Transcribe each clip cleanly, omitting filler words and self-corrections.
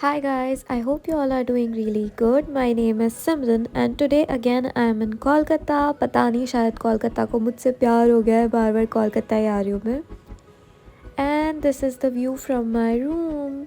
Hi guys, I hope you all are doing really good. My name is Simran and today again I am in Kolkata. पता नहीं शायद कोलकाता को मुझसे प्यार हो गया है बार बार कोलकाता ही आ रही हूँ मैं. And this is the view from my room.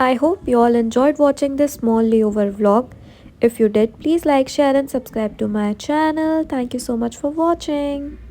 I hope you all enjoyed watching this small layover vlog. If you did, please like, share and subscribe to my channel. Thank you so much for watching.